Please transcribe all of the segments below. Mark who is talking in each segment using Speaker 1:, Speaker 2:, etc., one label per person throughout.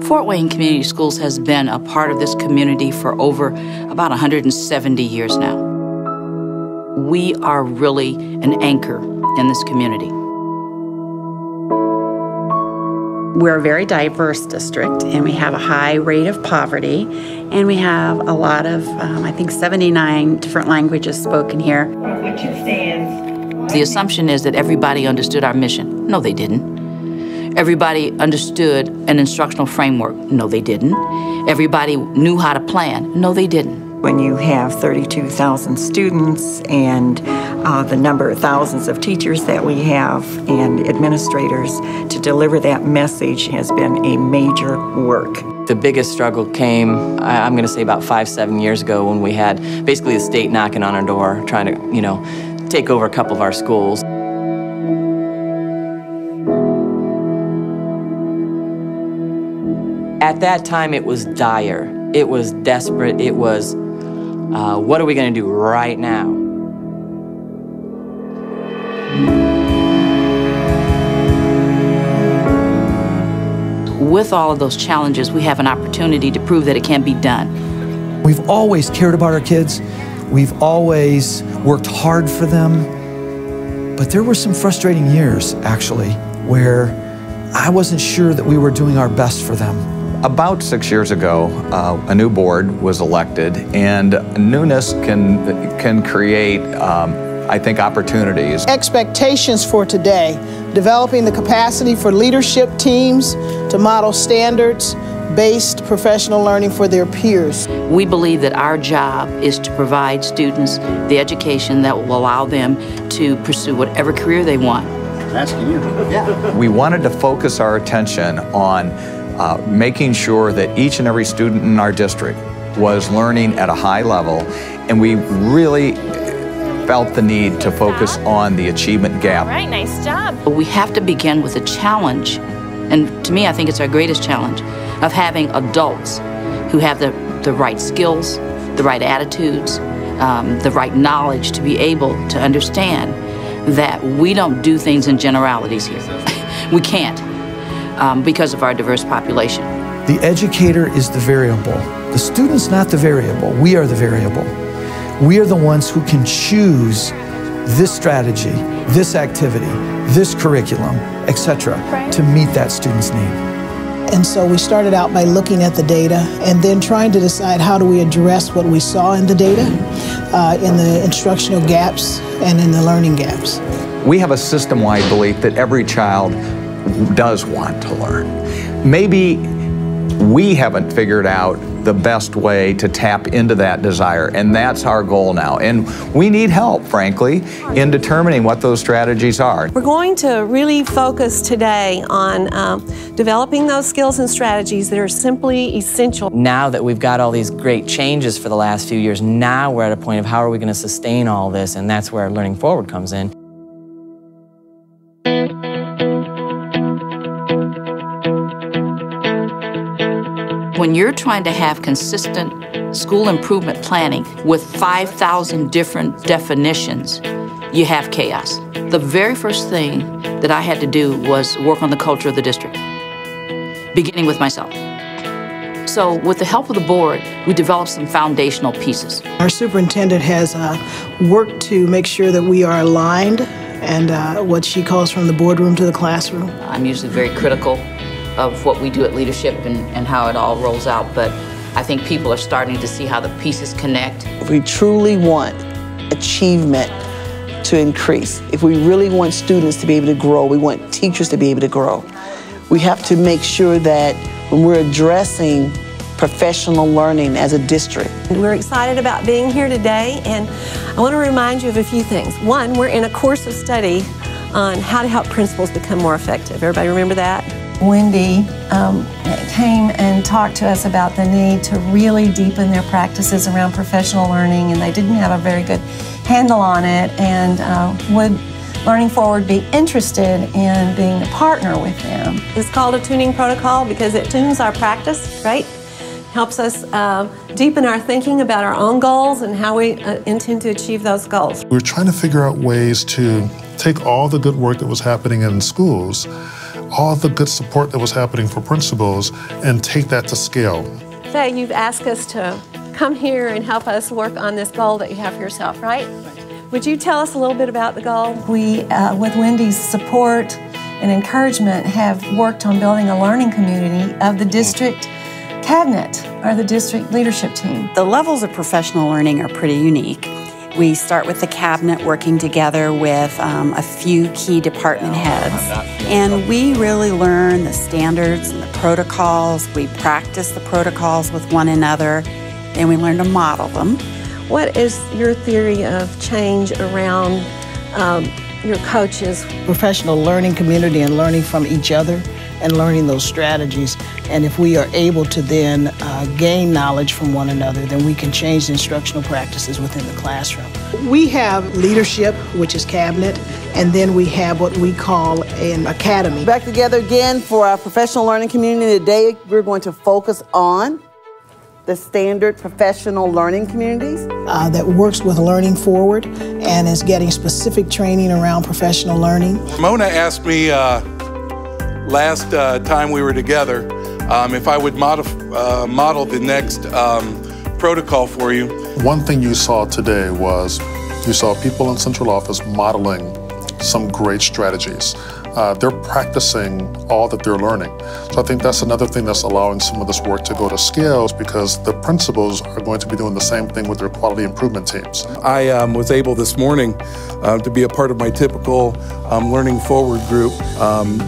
Speaker 1: Fort Wayne Community Schools has been a part of this community for over about 170 years now. We are really an anchor in this community.
Speaker 2: We're a very diverse district, and we have a high rate of poverty, and we have a lot of, I think, 79 different languages spoken here.
Speaker 1: The assumption is that everybody understood our mission. No, they didn't. Everybody understood an instructional framework. No, they didn't. Everybody knew how to plan. No, they didn't.
Speaker 3: When you have 32,000 students and the number of thousands of teachers that we have and administrators, to deliver that message has been a major work.
Speaker 4: The biggest struggle came, I'm going to say about 5-7 years ago, when we had basically the state knocking on our door, trying to, take over a couple of our schools. At that time, it was dire. It was desperate. It was, what are we going to do right now?
Speaker 1: With all of those challenges, we have an opportunity to prove that it can be done.
Speaker 5: We've always cared about our kids. We've always worked hard for them. But there were some frustrating years, actually, where I wasn't sure that we were doing our best for them.
Speaker 6: About 6 years ago, a new board was elected, and newness can create, I think, opportunities.
Speaker 7: Expectations for today, developing the capacity for leadership teams to model standards-based professional learning for their peers.
Speaker 1: We believe that our job is to provide students the education that will allow them to pursue whatever career they want.
Speaker 8: I'm asking you. Yeah.
Speaker 6: We wanted to focus our attention on making sure that each and every student in our district was learning at a high level, and we really felt the need to focus on the achievement gap.
Speaker 9: All right, nice job.
Speaker 1: But we have to begin with a challenge, and to me, I think it's our greatest challenge, of having adults who have the right skills, the right attitudes, the right knowledge to be able to understand that we don't do things in generalities here. We can't. Because of our diverse population.
Speaker 5: The educator is the variable. The student's not the variable. We are the variable. We are the ones who can choose this strategy, this activity, this curriculum, etc., to meet that student's need.
Speaker 7: And so we started out by looking at the data and then trying to decide how do we address what we saw in the data, in the instructional gaps and in the learning gaps.
Speaker 6: We have a system-wide belief that every child does want to learn. Maybe we haven't figured out the best way to tap into that desire, and that's our goal now. And we need help, frankly, in determining what those strategies are.
Speaker 9: We're going to really focus today on developing those skills and strategies that are simply essential.
Speaker 4: Now that we've got all these great changes for the last few years, now we're at a point of how are we going to sustain all this, and that's where Learning Forward comes in.
Speaker 1: When you're trying to have consistent school improvement planning with 5,000 different definitions, you have chaos. The very first thing that I had to do was work on the culture of the district, beginning with myself. So with the help of the board, we developed some foundational pieces.
Speaker 7: Our superintendent has worked to make sure that we are aligned and what she calls from the boardroom to the classroom.
Speaker 1: I'm usually very critical of what we do at leadership and how it all rolls out, but I think people are starting to see how the pieces connect.
Speaker 10: If we truly want achievement to increase, if we really want students to be able to grow, we want teachers to be able to grow, we have to make sure that when we're addressing professional learning as a district.
Speaker 9: We're excited about being here today, and I want to remind you of a few things. One, we're in a course of study on how to help principals become more effective. Everybody remember that?
Speaker 11: Wendy came and talked to us about the need to really deepen their practices around professional learning, and they didn't have a very good handle on it, and would Learning Forward be interested in being a partner with them.
Speaker 9: It's called a tuning protocol because it tunes our practice, right? Helps us deepen our thinking about our own goals and how we intend to achieve those goals.
Speaker 12: We're trying to figure out ways to take all the good work that was happening in schools all the good support that was happening for principals and take that to scale.
Speaker 9: Faye, you've asked us to come here and help us work on this goal that you have for yourself, right? Would you tell us a little bit about the goal?
Speaker 11: We, with Wendy's support and encouragement, have worked on building a learning community of the district cabinet or the district leadership team.
Speaker 2: The levels of professional learning are pretty unique. We start with the cabinet working together with a few key department heads. And we really learn the standards and the protocols. We practice the protocols with one another, and we learn to model them.
Speaker 9: What is your theory of change around your coaches?
Speaker 7: Professional learning community and learning from each other and learning those strategies. And if we are able to then gain knowledge from one another, then we can change the instructional practices within the classroom. We have leadership, which is cabinet, and then we have what we call an academy.
Speaker 10: Back together again for our professional learning community. Today we're going to focus on the standard professional learning communities.
Speaker 7: That works with Learning Forward and is getting specific training around professional learning.
Speaker 13: Ramona asked me last time we were together if I would model the next protocol for you.
Speaker 12: One thing you saw today was you saw people in central office modeling some great strategies. They're practicing all that they're learning. So I think that's another thing that's allowing some of this work to go to scale, because the principals are going to be doing the same thing with their quality improvement teams.
Speaker 13: I was able this morning to be a part of my typical Learning Forward group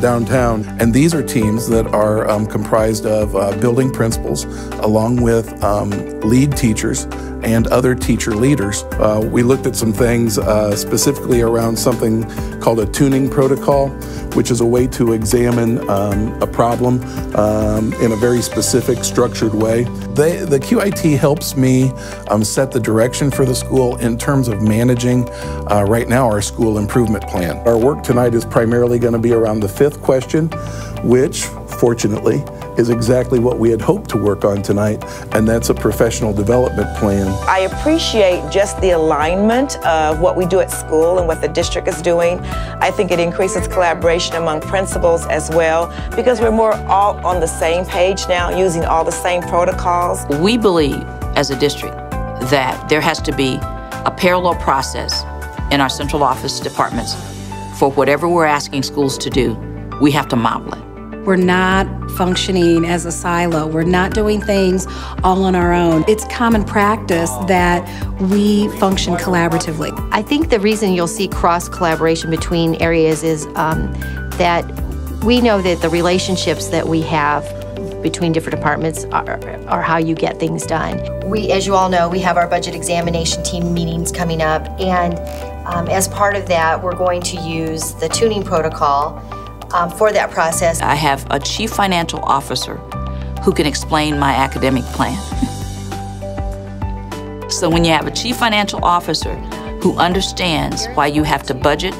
Speaker 13: downtown. And these are teams that are comprised of building principals along with lead teachers and other teacher leaders. We looked at some things specifically around something called a tuning protocol, which is a way to examine a problem in a very specific, structured way. The QIT helps me set the direction for the school in terms of managing right now our school improvement plan. Our work tonight is primarily going to be around the 5th question, which, fortunately, is exactly what we had hoped to work on tonight, and that's a professional development plan.
Speaker 14: I appreciate just the alignment of what we do at school and what the district is doing. I think it increases collaboration among principals as well, because we're more all on the same page now, using all the same protocols.
Speaker 1: We believe, as a district, that there has to be a parallel process in our central office departments for whatever we're asking schools to do. We have to model it.
Speaker 15: We're not functioning as a silo. We're not doing things all on our own. It's common practice that we function collaboratively.
Speaker 16: I think the reason you'll see cross-collaboration between areas is that we know that the relationships that we have between different departments are how you get things done.
Speaker 17: We, as you all know, we have our budget examination team meetings coming up, and as part of that, we're going to use the tuning protocol for that process.
Speaker 1: I have a chief financial officer who can explain my academic plan. So when you have a chief financial officer who understands why you have to budget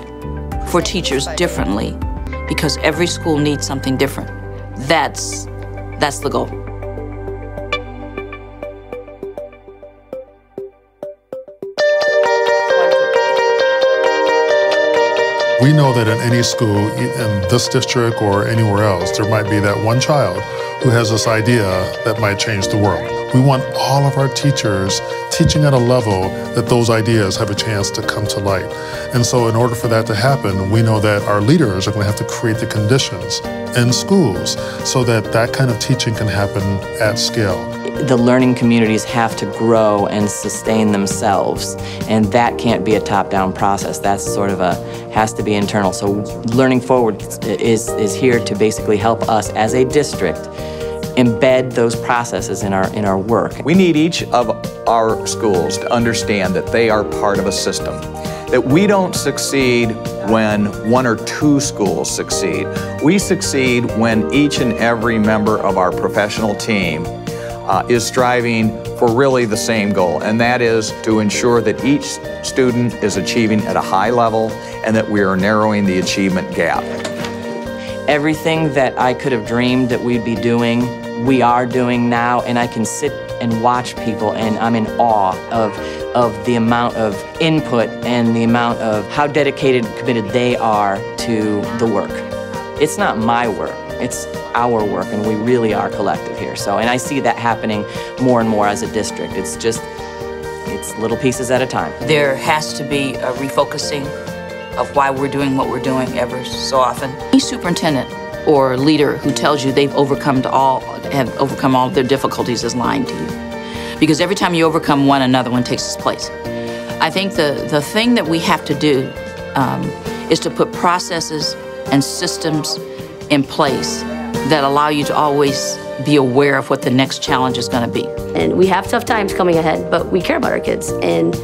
Speaker 1: for teachers differently, because every school needs something different, that's the goal.
Speaker 12: We know that in any school, in this district or anywhere else, there might be that one child who has this idea that might change the world. We want all of our teachers teaching at a level that those ideas have a chance to come to light. And so in order for that to happen, we know that our leaders are going to have to create the conditions in schools so that that kind of teaching can happen at scale.
Speaker 4: The learning communities have to grow and sustain themselves, and that can't be a top-down process. That's sort of has to be internal. So Learning Forward is here to basically help us as a district embed those processes in our work.
Speaker 6: We need each of our schools to understand that they are part of a system, that we don't succeed when 1 or 2 schools succeed. We succeed when each and every member of our professional team is striving for really the same goal, and that is to ensure that each student is achieving at a high level and that we are narrowing the achievement gap.
Speaker 4: Everything that I could have dreamed that we'd be doing, we are doing now, and I can sit and watch people, and I'm in awe of the amount of input and the amount of how dedicated and committed they are to the work. it's not my work, it's our work, and we really are collective here. So, and I see that happening more and more as a district. It's little pieces at a time.
Speaker 1: There has to be a refocusing of why we're doing what we're doing ever so often. Any superintendent or leader who tells you they've overcome all of their difficulties is lying to you. Because every time you overcome one, another one takes its place. I think the thing that we have to do is to put processes and systems in place that allow you to always be aware of what the next challenge is going to be.
Speaker 18: And we have tough times coming ahead, but we care about our kids. And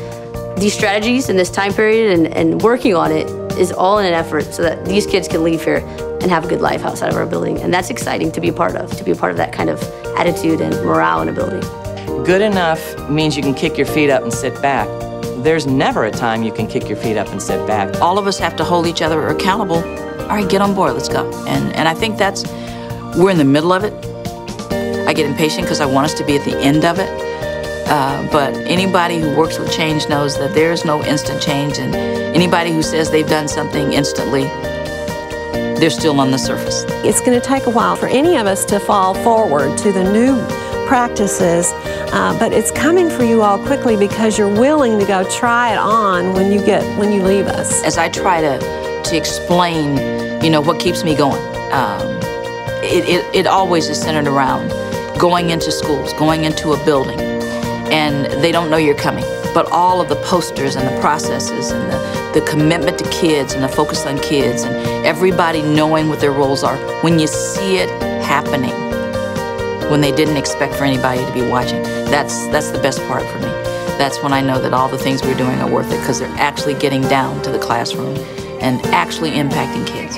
Speaker 18: these strategies in this time period and working on it is all in an effort so that these kids can leave here and have a good life outside of our building. And that's exciting to be a part of that kind of attitude and morale in a building.
Speaker 4: Good enough means you can kick your feet up and sit back. There's never a time you can kick your feet up and sit back.
Speaker 1: All of us have to hold each other accountable. All right, get on board, let's go. And I think we're in the middle of it. I get impatient because I want us to be at the end of it. But anybody who works with change knows that there's no instant change, and anybody who says they've done something instantly, they're still on the surface.
Speaker 9: It's going to take a while for any of us to fall forward to the new practices, but it's coming for you all quickly because you're willing to go try it on when you leave us.
Speaker 1: As I try to explain, what keeps me going, it always is centered around going into schools, going into a building, and they don't know you're coming. But all of the posters and the processes and the commitment to kids and the focus on kids and everybody knowing what their roles are, when you see it happening, when they didn't expect for anybody to be watching, that's the best part for me. That's when I know that all the things we're doing are worth it because they're actually getting down to the classroom and actually impacting kids.